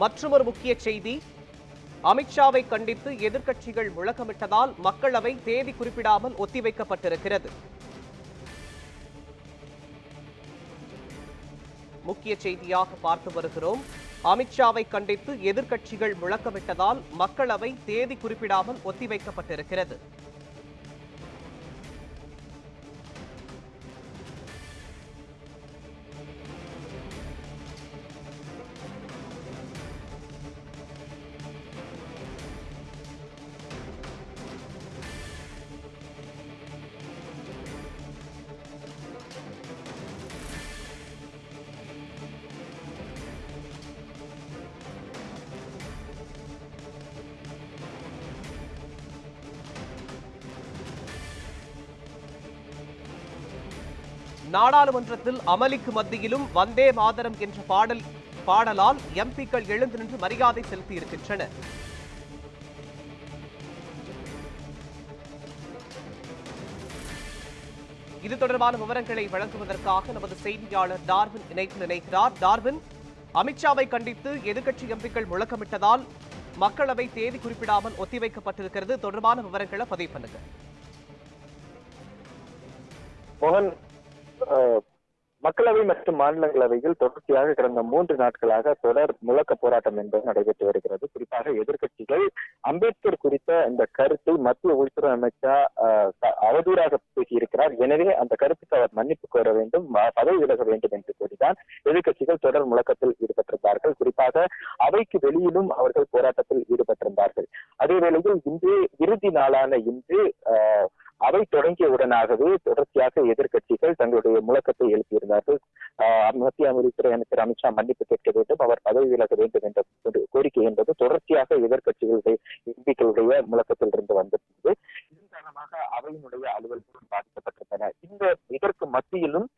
மற்றொரு முக்கிய செய்தி, அமித்ஷாவை கண்டித்து எதிர்க்கட்சிகள் முழக்கமிட்டதால் மக்களவை தேதி குறிப்பிடாமல் ஒத்திவைக்கப்பட்டிருக்கிறது. முக்கிய செய்தியாக பார்த்து வருகிறோம். அமித்ஷாவை கண்டித்து எதிர்க்கட்சிகள் முழக்கமிட்டதால் மக்களவை தேதி குறிப்பிடாமல் ஒத்திவைக்கப்பட்டிருக்கிறது. நாடாளுமன்றத்தில் அமளிக்கு மத்தியிலும் வந்தே மாதரம் என்ற பாடலால் எம்பிக்கள் எழுந்து நின்று மரியாதை செலுத்தியிருக்கின்றனர். இது தொடர்பான விவரங்களை வழங்குவதற்காக நமது செய்தியாளர் டார்வின் இணைக்கிறார். டார்வின், அமித்ஷாவை கண்டித்து எதிர்க்கட்சி எம்பிக்கள் முழக்கமிட்டதால் மக்களவை தேதி குறிப்பிடாமல் ஒத்திவைக்கப்பட்டிருக்கிறது. தொடர்பான விவரங்களை பதிவு பண்ணுங்க. மோகன், மக்களவை மற்றும் மாநிலங்களவையில் தொடர்ச்சியாக கடந்த 3 நாட்களாக தொடர் முழக்க போராட்டம் என்பது நடைபெற்று வருகிறது. குறிப்பாக எதிர்க்கட்சிகள் அம்பேத்கர் குறித்த இந்த கருத்தை மத்திய உள்துறை அமைச்சர் அவதூறாக பேசியிருக்கிறார். எனவே அந்த கருத்துக்கு அவர் மன்னிப்பு கோர வேண்டும், பதவி விலக வேண்டும் என்று கூறிதான் எதிர்க்கட்சிகள் தொடர் முழக்கத்தில் ஈடுபட்டிருந்தார்கள். குறிப்பாக அவைக்கு வெளியிலும் அவர்கள் போராட்டத்தில் ஈடுபட்டிருந்தார்கள். அதே வேளையில் இன்று இறுதி நாளான இன்று அவை தொடங்கியவுடனாகவே தொடர்ச்சியாக எதிர்க்கட்சிகள் தங்களுடைய முழக்கத்தை எழுப்பியிருந்தார்கள். மத்திய உள்துறை அமைச்சர் அமித்ஷா மன்னிப்பு கேட்க வேண்டும், அவர் பதவி விலக வேண்டும் என்ற கோரிக்கை என்பது தொடர்ச்சியாக எதிர்க்கட்சிகளுடைய எம்பிக்களுடைய முழக்கத்தில் இருந்து வந்திருந்தது. இதன் காரணமாக அவையினுடைய அலுவல்களும் பாதிக்கப்பட்டிருந்தன. இதற்கு மத்தியிலும்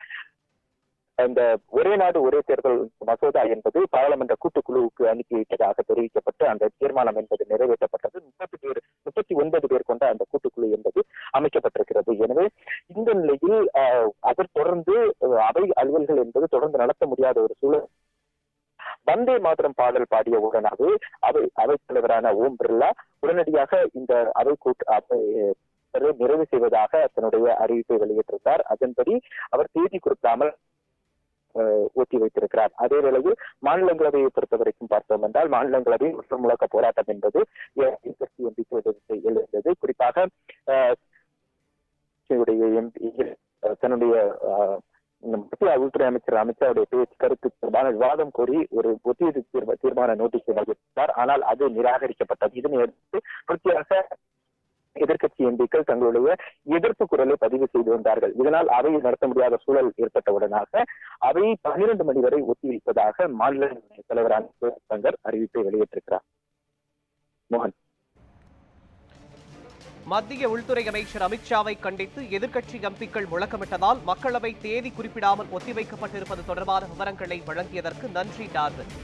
இந்த ஒரே நாடு ஒரே தேர்தல் மசோதா என்பது பாராளுமன்ற கூட்டுக்குழுவுக்கு அனுப்பி வைத்ததாக தெரிவிக்கப்பட்டு அந்த தீர்மானம் என்பது நிறைவேற்றப்பட்டது. 39 பேர் கொண்ட அந்த கூட்டுக்குழு என்பது அமைக்கப்பட்டிருக்கிறது. எனவே இந்த நிலையில் அதை தொடர்ந்து அவை அலுவல்கள் என்பது தொடர்ந்து நடத்த முடியாத ஒரு சூழல். வந்தே மாதரம் பாடல் பாடிய உடனாக அவைத் தலைவரான ஓம் பிர்லா உடனடியாக இந்த அவை நிறைவு செய்வதாக தன்னுடைய அறிவிப்பை வெளியிட்டிருந்தார். அதன்படி அவர் தேதி குறிப்பிடாமல் ஒத்தி வைத்திருக்கிறார். அதே வேளையில் மாநிலங்களவையை பொறுத்த வரைக்கும் பார்த்தோம் என்றால் மாநிலங்களவை ஒற்று முழக்க போராட்டம் என்பது எழுந்தது. குறிப்பாக தன்னுடைய மத்திய உள்துறை அமைச்சர் அமித்ஷாவுடைய கருத்து தொடர்பான விவாதம் கோரி ஒரு ஒத்திவைப்பு தீர்மான நோட்டீஸை வழங்கினார். ஆனால் அது நிராகரிக்கப்பட்டது. இதனை அடுத்து தொடர்ச்சியாக எதிர்க்கட்சி எம்பிக்கள் தங்களுடைய எதிர்ப்பு குரலை பதிவு செய்து வந்தார்கள். இதனால் அவையை நடத்த முடியாத சூழல் ஏற்பட்டவுடனாக அவை 12 மணி வரை ஒத்திவைப்பதாக மாநில தலைவரான சங்கர் அறிவிப்பை வெளியிட்டிருக்கிறார். மோகன், மத்திய உள்துறை அமைச்சர் அமித்ஷாவை கண்டித்து எதிர்க்கட்சி எம்பிக்கள் முழக்கமிட்டதால் மக்களவை தேதி குறிப்பிடாமல் ஒத்திவைக்கப்பட்டிருப்பது தொடர்பான விவரங்களை வழங்கியதற்கு நன்றி டார்வின்.